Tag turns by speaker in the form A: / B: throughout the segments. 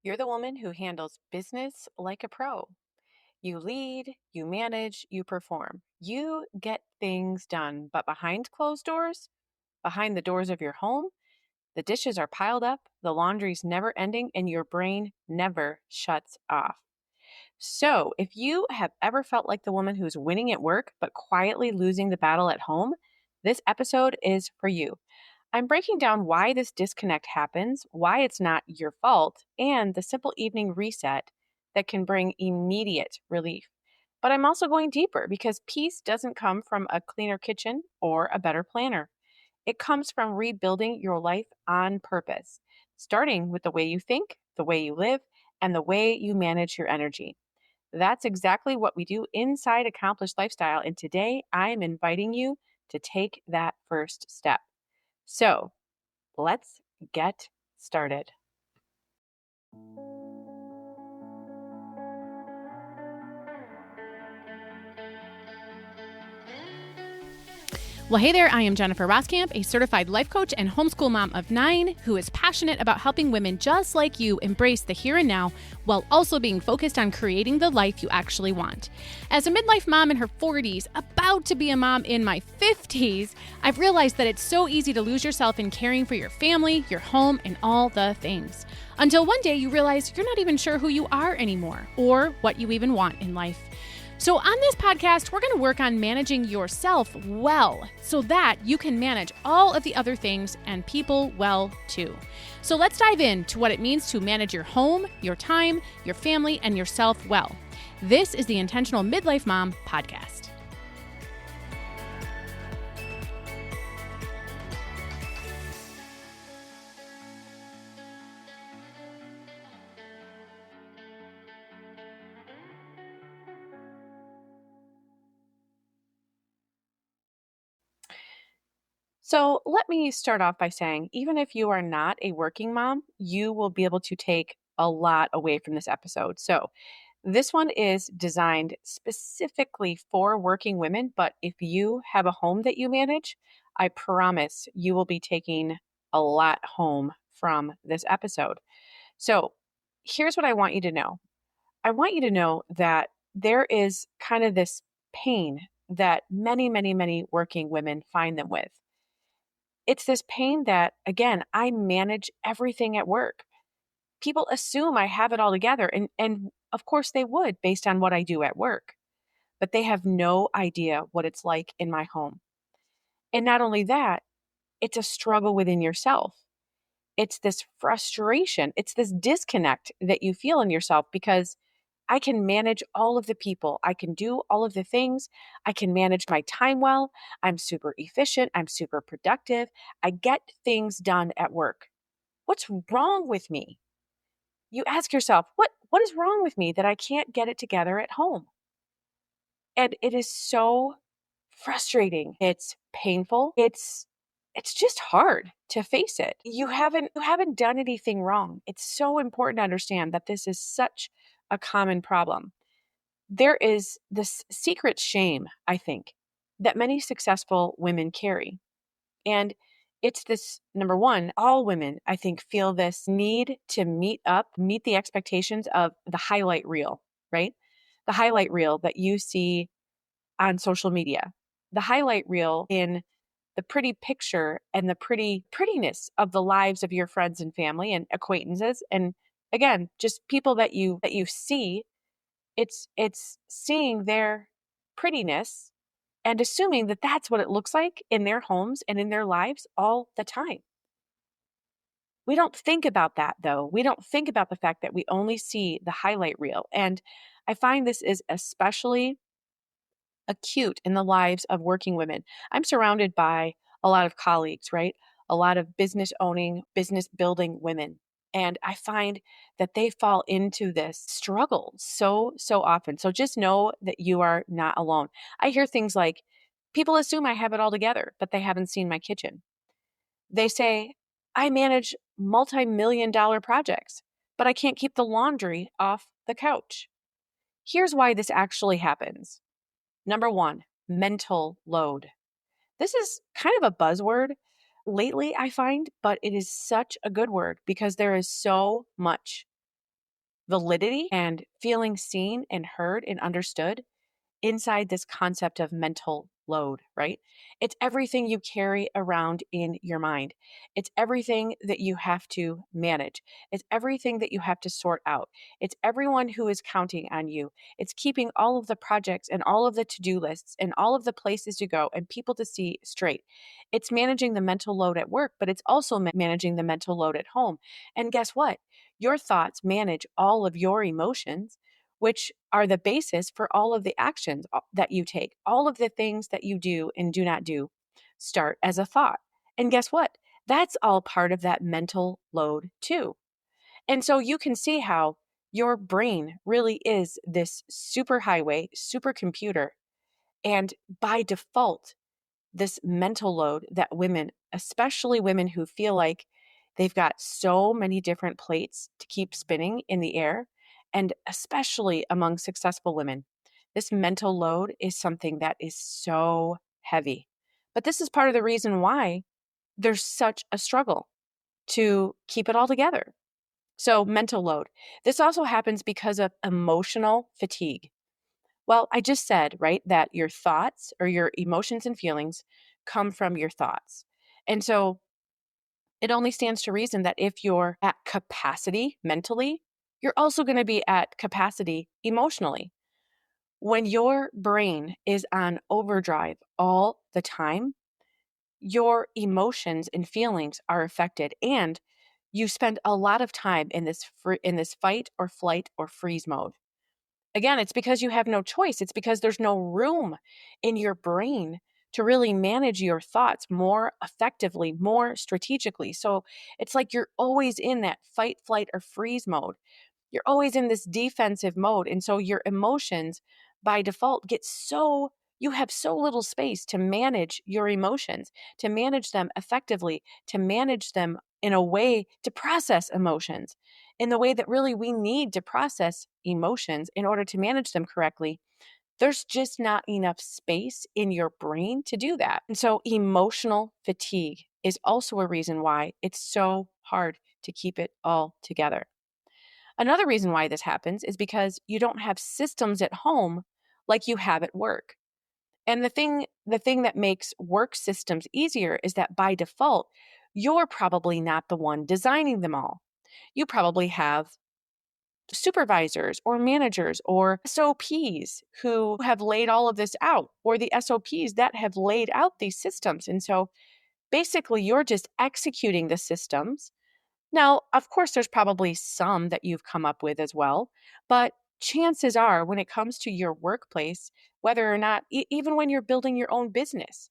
A: You're the woman who handles business like a pro. You lead, you manage, you perform. You get things done. But behind closed doors, behind the doors of your home, the dishes are piled up, the laundry's never ending, and your brain never shuts off. So, if you have ever felt like the woman who's winning at work but quietly losing the battle at home, this episode is for you. I'm breaking down why this disconnect happens, why it's not your fault, and the simple evening reset that can bring immediate relief. But I'm also going deeper because peace doesn't come from a cleaner kitchen or a better planner. It comes from rebuilding your life on purpose, starting with the way you think, the way you live, and the way you manage your energy. That's exactly what we do inside Accomplished Lifestyle. And today I'm inviting you to take that first step. So, let's get started.
B: Well, hey there, I am Jennifer Roskamp, a certified life coach and homeschool mom of 9 who is passionate about helping women just like you embrace the here and now while also being focused on creating the life you actually want. As a midlife mom in her 40s, about to be a mom in my 50s, I've realized that it's so easy to lose yourself in caring for your family, your home, and all the things. Until one day you realize you're not even sure who you are anymore or what you even want in life. So on this podcast, we're going to work on managing yourself well so that you can manage all of the other things and people well too. So let's dive into what it means to manage your home, your time, your family, and yourself well. This is the Intentional Midlife Mom podcast.
A: So, let me start off by saying even if you are not a working mom, you will be able to take a lot away from this episode. So, this one is designed specifically for working women, but if you have a home that you manage, I promise you will be taking a lot home from this episode. So, here's what I want you to know. I want you to know that there is kind of this pain that many, many, many working women find them with. It's this pain that, again, I manage everything at work. People assume I have it all together, and of course they would based on what I do at work, but they have no idea what it's like in my home. And not only that, it's a struggle within yourself. It's this frustration, it's this disconnect that you feel in yourself because I can manage all of the people. I can do all of the things. I can manage my time well. I'm super efficient. I'm super productive. I get things done at work. What's wrong with me? You ask yourself, what is wrong with me that I can't get it together at home? And it is so frustrating. It's painful. It's just hard to face it. You haven't done anything wrong. It's so important to understand that this is such a common problem. There is this secret shame, I think, that many successful women carry. And it's this number one, all women, I think, feel this need to meet the expectations of the highlight reel, right? The highlight reel that you see on social media, the highlight reel in the pretty picture and the prettiness of the lives of your friends and family and acquaintances. And again, just people that you see, it's seeing their prettiness and assuming that that's what it looks like in their homes and in their lives all the time. We don't think about that though. We don't think about the fact that we only see the highlight reel. And I find this is especially acute in the lives of working women. I'm surrounded by a lot of colleagues, right? A lot of business owning, business building women. And I find that they fall into this struggle so often. So just know that you are not alone. I hear things like, people assume I have it all together, but they haven't seen my kitchen. They say, I manage multi-million dollar projects, but I can't keep the laundry off the couch. Here's why this actually happens. Number one, mental load. This is kind of a buzzword lately, I find, but it is such a good word because there is so much validity and feeling seen and heard and understood inside this concept of mental load, right? It's everything you carry around in your mind. It's everything that you have to manage. It's everything that you have to sort out. It's everyone who is counting on you. It's keeping all of the projects and all of the to do lists and all of the places to go and people to see straight. It's managing the mental load at work, but it's also managing the mental load at home. And guess what? Your thoughts manage all of your emotions, which are the basis for all of the actions that you take. All of the things that you do and do not do start as a thought. And guess what? That's all part of that mental load, too. And so you can see how your brain really is this superhighway, supercomputer. And by default, this mental load that women, especially women who feel like they've got so many different plates to keep spinning in the air, and especially among successful women, this mental load is something that is so heavy. But this is part of the reason why there's such a struggle to keep it all together. So, mental load. This also happens because of emotional fatigue. Well, I just said, right, that your thoughts or your emotions and feelings come from your thoughts. And so it only stands to reason that if you're at capacity mentally, you're also going to be at capacity emotionally. When your brain is on overdrive all the time, your emotions and feelings are affected, and you spend a lot of time in this fight or flight or freeze mode. Again, it's because you have no choice. It's because there's no room in your brain to really manage your thoughts more effectively, more strategically. So it's like you're always in that fight, flight, or freeze mode. You're always in this defensive mode. And so your emotions by default you have so little space to manage your emotions, to manage them effectively, to manage them in a way to process emotions in the way that really we need to process emotions in order to manage them correctly. There's just not enough space in your brain to do that. And so emotional fatigue is also a reason why it's so hard to keep it all together. Another reason why this happens is because you don't have systems at home like you have at work. And the thing that makes work systems easier is that by default, you're probably not the one designing them all. You probably have supervisors or managers or SOPs who have laid all of this out, or the SOPs that have laid out these systems. And so basically, you're just executing the systems. Now, of course, there's probably some that you've come up with as well, but chances are when it comes to your workplace, whether or not, even when you're building your own business,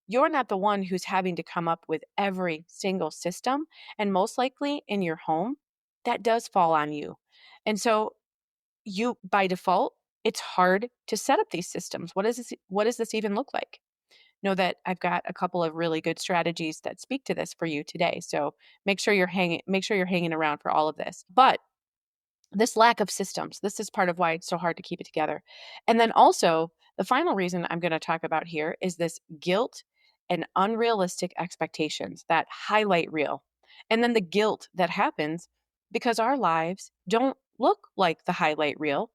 A: you're not the one who's having to come up with every single system. And most likely in your home, that does fall on you. And so you, by default, it's hard to set up these systems. What does this even look like? Know that I've got a couple of really good strategies that speak to this for you today. So make sure you're hanging around for all of this. But this lack of systems, this is part of why it's so hard to keep it together. And then also, the final reason I'm going to talk about here is this guilt and unrealistic expectations that highlight reel. And then the guilt that happens because our lives don't look like the highlight reel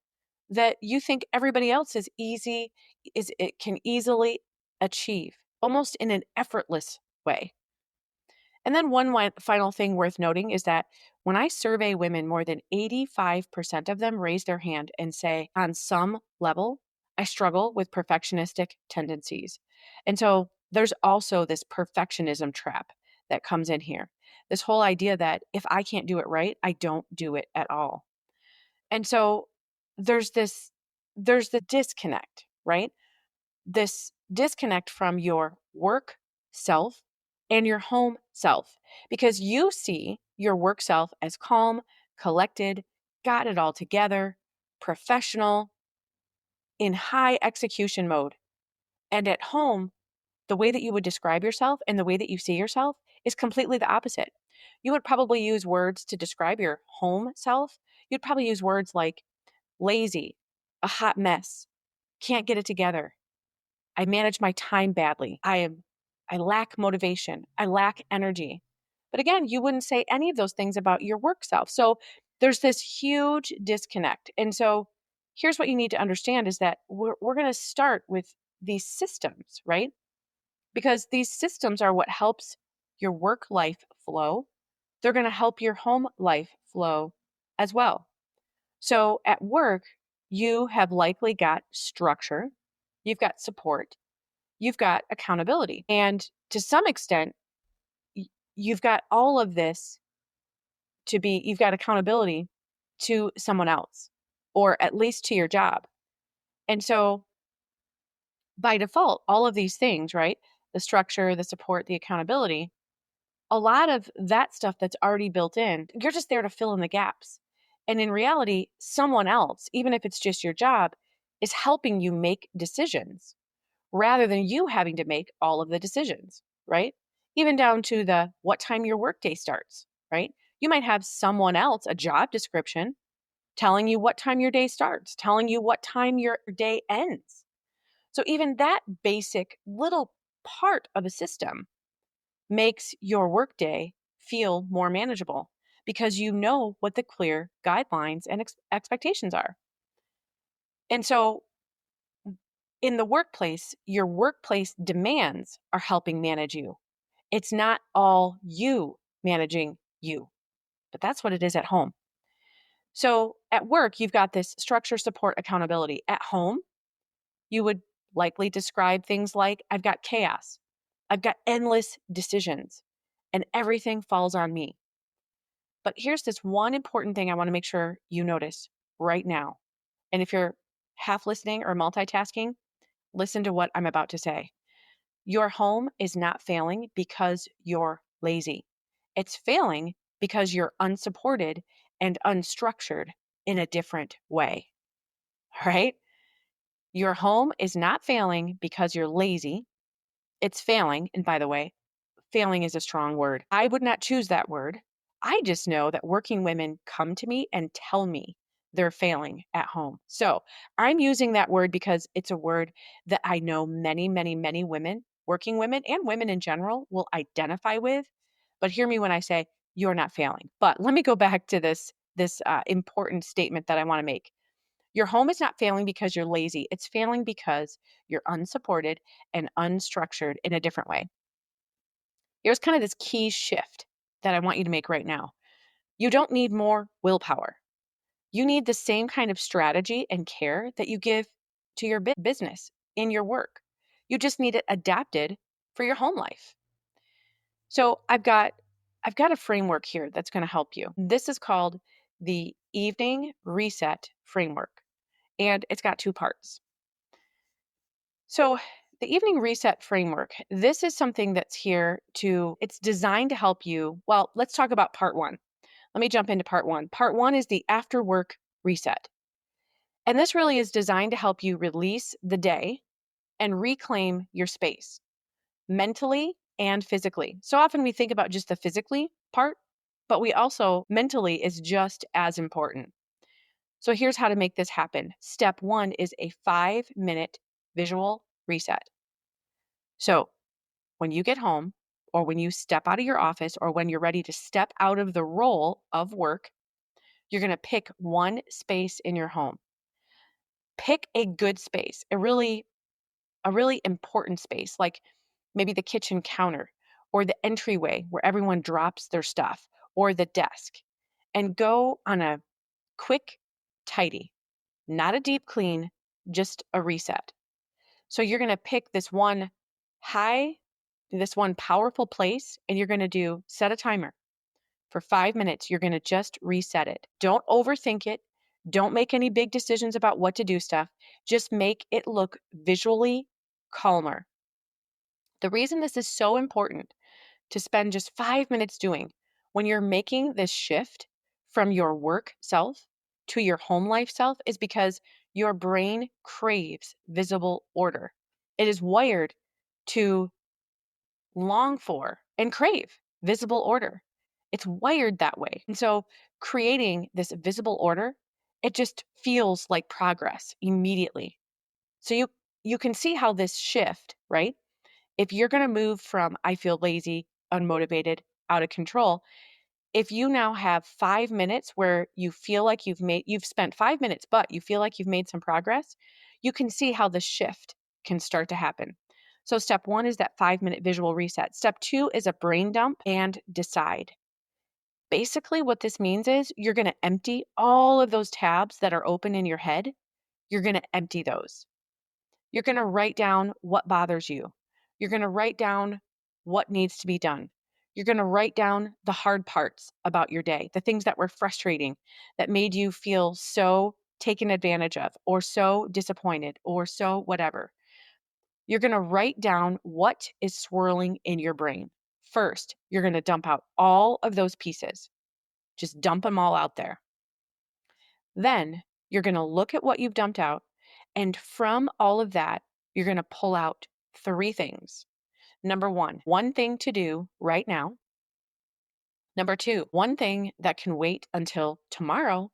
A: that you think everybody else it can easily achieve almost in an effortless way. And then one final thing worth noting is that when I survey women, more than 85% of them raise their hand and say, on some level, I struggle with perfectionistic tendencies. And so there's also this perfectionism trap that comes in here. This whole idea that if I can't do it right, I don't do it at all. And so there's this there's the disconnect, right? This disconnect from your work self and your home self, because you see your work self as calm, collected, got it all together, professional, in high execution mode. And at home, the way that you would describe yourself and the way that you see yourself is completely the opposite. You would probably use words to describe your home self. You'd probably use words like lazy, a hot mess, can't get it together, I manage my time badly. I lack motivation. I lack energy. But again, you wouldn't say any of those things about your work self. So There's this huge disconnect. And so here's what you need to understand is that we're going to start with these systems, right? Because these systems are what helps your work life flow. They're going to help your home life flow as well. So at work, you have likely got structure, you've got support, you've got accountability. And to some extent, you've got all of this you've got accountability to someone else, or at least to your job. And so by default, all of these things, right? The structure, the support, the accountability, a lot of that stuff that's already built in, you're just there to fill in the gaps. And in reality, someone else, even if it's just your job, is helping you make decisions rather than you having to make all of the decisions, right? Even down to the what time your workday starts, right? You might have someone else, a job description, telling you what time your day starts, telling you what time your day ends. So even that basic little part of a system makes your workday feel more manageable because you know what the clear guidelines and expectations are. And so in the workplace, your workplace demands are helping manage you. It's not all you managing you, but that's what it is at home. So at work, you've got this structure, support, accountability. At home, you would likely describe things like I've got chaos, I've got endless decisions, and everything falls on me. But here's this one important thing I want to make sure you notice right now. And if you're half listening or multitasking, listen to what I'm about to say. Your home is not failing because you're lazy. It's failing because you're unsupported and unstructured in a different way. All right? Your home is not failing because you're lazy. It's failing. And by the way, failing is a strong word. I would not choose that word. I just know that working women come to me and tell me they're failing at home. So I'm using that word because it's a word that I know many, many, many women, working women and women in general, will identify with. But hear me when I say you're not failing. But let me go back to this important statement that I want to make. Your home is not failing because you're lazy. It's failing because you're unsupported and unstructured in a different way. Here's kind of this key shift that I want you to make right now. You don't need more willpower. You need the same kind of strategy and care that you give to your business in your work. You just need it adapted for your home life. So I've got a framework here that's going to help you. This is called the Evening Reset Framework, and it's got two parts. So the Evening Reset Framework, this is something that's it's designed to help you. Well, let's talk about part one. Let me jump into part one. Part one is the after work reset. And this really is designed to help you release the day and reclaim your space mentally and physically. So often we think about just the physically part, but mentally is just as important. So here's how to make this happen. Step one is a 5-minute visual reset. So when you get home, or when you step out of your office, or when you're ready to step out of the role of work, you're going to pick one space in your home. Pick a good space, a really important space, like maybe the kitchen counter or the entryway where everyone drops their stuff, or the desk, and go on a quick tidy, not a deep clean, just a reset. So you're going to pick this one powerful place, and you're going to set a timer for 5 minutes. You're going to just reset it. Don't overthink it. Don't make any big decisions about what to do stuff. Just make it look visually calmer. The reason this is so important to spend just 5 minutes doing when you're making this shift from your work self to your home life self is because your brain craves visible order. It is wired to long for and crave visible order. It's wired that way. And so creating this visible order, it just feels like progress immediately. So you can see how this shift, right? If you're going to move from I feel lazy, unmotivated, out of control, If you now have 5 minutes where you feel like you've spent 5 minutes, but you feel like you've made some progress, you can see how the shift can start to happen. So, step one is that 5 minute visual reset. Step two is a brain dump and decide. Basically, what this means is you're going to empty all of those tabs that are open in your head. You're going to empty those. You're going to write down what bothers you. You're going to write down what needs to be done. You're going to write down the hard parts about your day, the things that were frustrating, that made you feel so taken advantage of, or so disappointed, or so whatever. You're going to write down what is swirling in your brain. First, you're going to dump out all of those pieces. Just dump them all out there. Then you're going to look at what you've dumped out. And from all of that, you're going to pull out three things. Number one thing to do right now. Number two, one thing that can wait until tomorrow.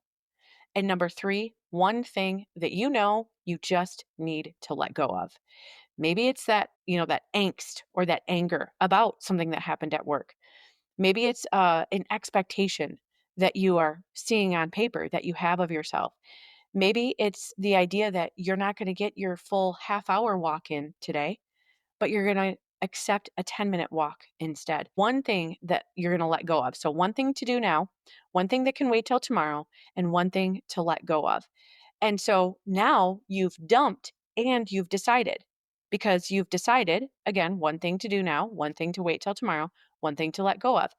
A: And number three, one thing that you just need to let go of. Maybe it's that angst or that anger about something that happened at work. Maybe it's an expectation that you are seeing on paper that you have of yourself. Maybe it's the idea that you're not going to get your full half-hour walk in today, but you're going to accept a 10-minute walk instead. One thing that you're going to let go of. So, one thing to do now, one thing that can wait till tomorrow, and one thing to let go of. And so now you've dumped and you've decided, because you've decided, again, one thing to do now, one thing to wait till tomorrow, one thing to let go of.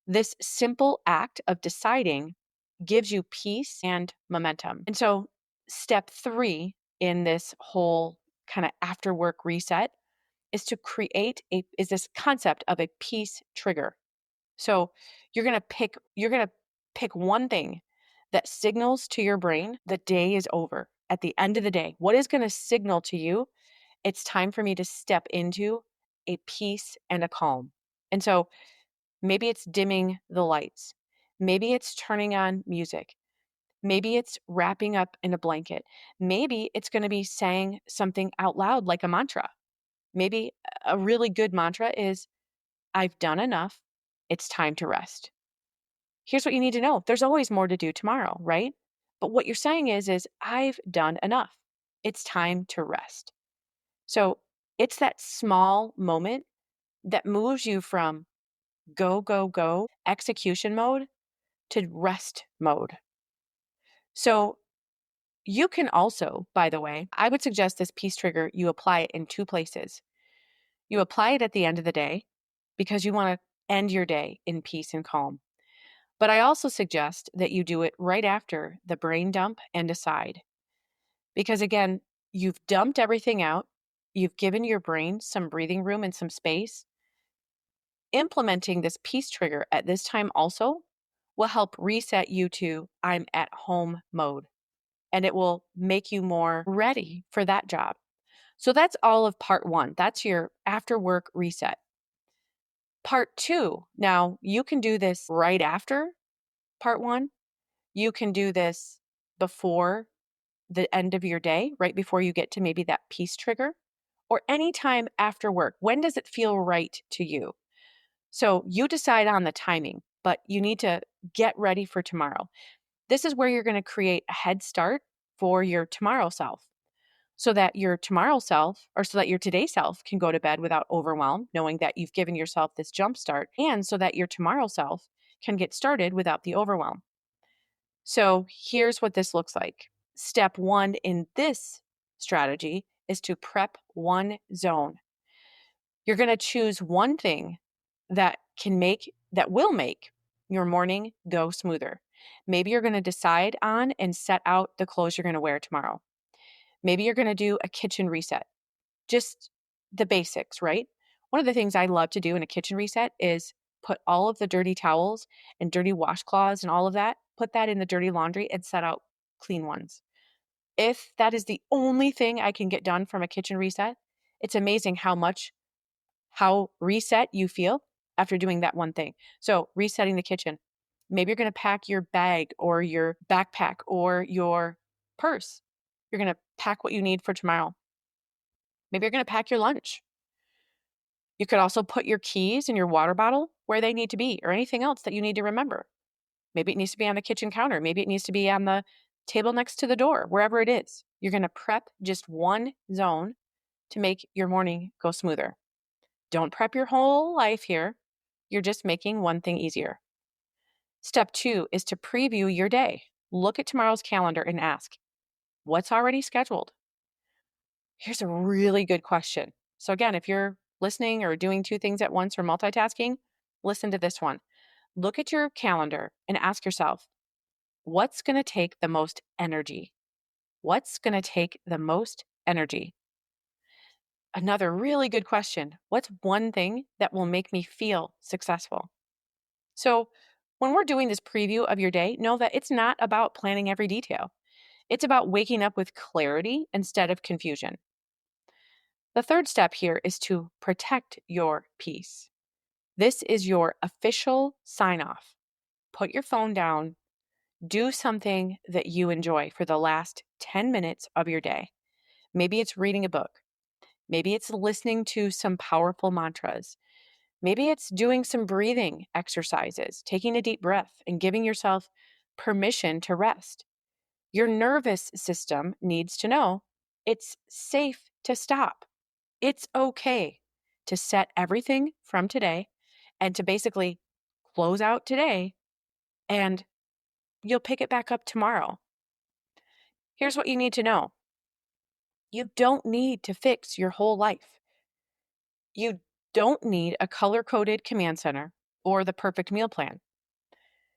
A: This simple act of deciding gives you peace and momentum. And so, step three in this whole kind of after work reset is to create this concept of a peace trigger. So, you're going to pick one thing that signals to your brain the day is over. At the end of the day, what is going to signal to you it's time for me to step into a peace and a calm? And so, maybe it's dimming the lights. Maybe it's turning on music. Maybe it's wrapping up in a blanket. Maybe it's going to be saying something out loud like a mantra. Maybe a really good mantra is, I've done enough. It's time to rest. Here's what you need to know. There's always more to do tomorrow, right? But what you're saying is I've done enough. It's time to rest. So it's that small moment that moves you from go, go, go, execution mode to rest mode. So you can also, by the way, I would suggest this peace trigger, you apply it in two places. You apply it at the end of the day because you want to end your day in peace and calm. But I also suggest that you do it right after the brain dump and decide. Because again, you've dumped everything out. You've given your brain some breathing room and some space. Implementing this peace trigger at this time also will help reset you to I'm at home mode. And it will make you more ready for that job. So that's all of part one. That's your after work reset. Part two, now you can do this right after part one. You can do this before the end of your day, right before you get to maybe that peace trigger, or anytime after work. When does it feel right to you? So you decide on the timing, but you need to get ready for tomorrow. This is where you're going to create a head start for your tomorrow self so that your tomorrow self or so that your today self can go to bed without overwhelm, knowing that you've given yourself this jump start, and so that your tomorrow self can get started without the overwhelm. So here's what this looks like. Step one in this strategy is to prep one zone. You're going to choose one thing that will make your morning go smoother. Maybe you're going to decide on and set out the clothes you're going to wear tomorrow. Maybe you're going to do a kitchen reset. Just the basics, right? One of the things I love to do in a kitchen reset is put all of the dirty towels and dirty washcloths and all of that, put that in the dirty laundry and set out clean ones. If that is the only thing I can get done from a kitchen reset, it's amazing how reset you feel after doing that one thing. So resetting the kitchen. Maybe you're going to pack your bag or your backpack or your purse. You're going to pack what you need for tomorrow. Maybe you're going to pack your lunch. You could also put your keys and your water bottle where they need to be or anything else that you need to remember. Maybe it needs to be on the kitchen counter. Maybe it needs to be on the table next to the door, wherever it is. You're going to prep just one zone to make your morning go smoother. Don't prep your whole life here. You're just making one thing easier. Step 2 is to preview your day. Look at tomorrow's calendar and ask, what's already scheduled? Here's a really good question. So, again, if you're listening or doing two things at once or multitasking, listen to this one. Look at your calendar and ask yourself, what's going to take the most energy? What's going to take the most energy? Another really good question. What's one thing that will make me feel successful? So, when we're doing this preview of your day, know that it's not about planning every detail. It's about waking up with clarity instead of confusion. The third step here is to protect your peace. This is your official sign off. Put your phone down, do something that you enjoy for the last 10 minutes of your day. Maybe it's reading a book. Maybe it's listening to some powerful mantras. Maybe it's doing some breathing exercises, taking a deep breath and giving yourself permission to rest. Your nervous system needs to know it's safe to stop. It's okay to set everything from today and to basically close out today, and you'll pick it back up tomorrow. Here's what you need to know. You don't need to fix your whole life. You don't need a color-coded command center or the perfect meal plan.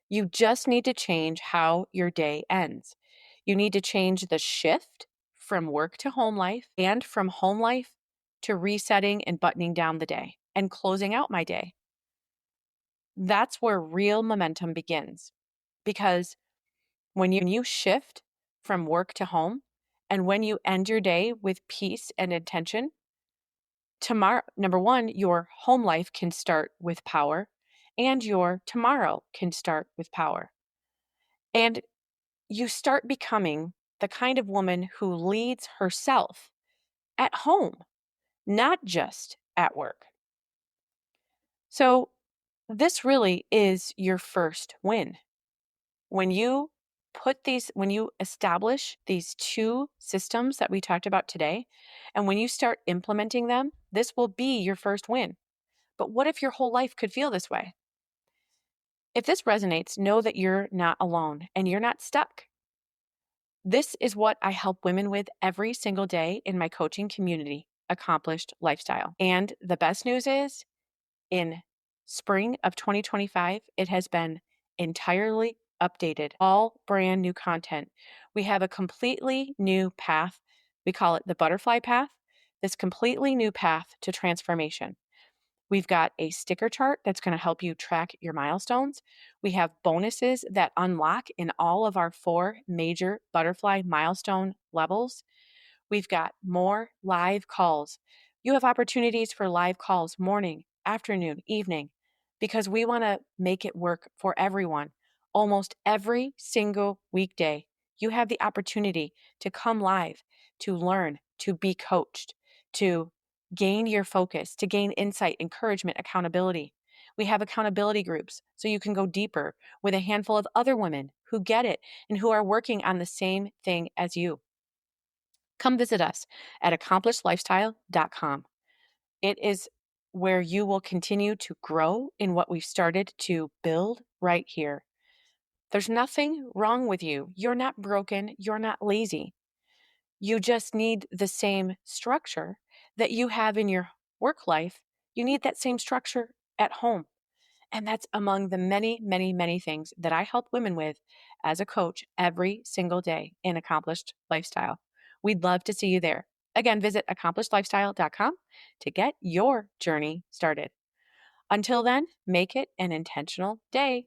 A: You just need to change how your day ends. You need to change the shift from work to home life and from home life to resetting and buttoning down the day and closing out my day. That's where real momentum begins. Because when you shift from work to home and when you end your day with peace and intention, tomorrow, number one, your home life can start with power and your tomorrow can start with power. And you start becoming the kind of woman who leads herself at home, not just at work. So, this really is your first win. When you establish these two systems that we talked about today, and when you start implementing them, this will be your first win. But what if your whole life could feel this way? If this resonates, know that you're not alone and you're not stuck. This is what I help women with every single day in my coaching community, Accomplished Lifestyle. And the best news is, in spring of 2025, it has been entirely updated, all brand new content. We have a completely new path. We call it the butterfly path, this completely new path to transformation. We've got a sticker chart that's going to help you track your milestones. We have bonuses that unlock in all of our 4 major butterfly milestone levels. We've got more live calls. You have opportunities for live calls morning, afternoon, evening, because we want to make it work for everyone. Almost every single weekday, you have the opportunity to come live, to learn, to be coached, to gain your focus, to gain insight, encouragement, accountability. We have accountability groups so you can go deeper with a handful of other women who get it and who are working on the same thing as you. Come visit us at accomplishedlifestyle.com. It is where you will continue to grow in what we've started to build right here. There's nothing wrong with you. You're not broken. You're not lazy. You just need the same structure that you have in your work life. You need that same structure at home. And that's among the many, many, many things that I help women with as a coach every single day in Accomplished Lifestyle. We'd love to see you there. Again, visit accomplishedlifestyle.com to get your journey started. Until then, make it an intentional day.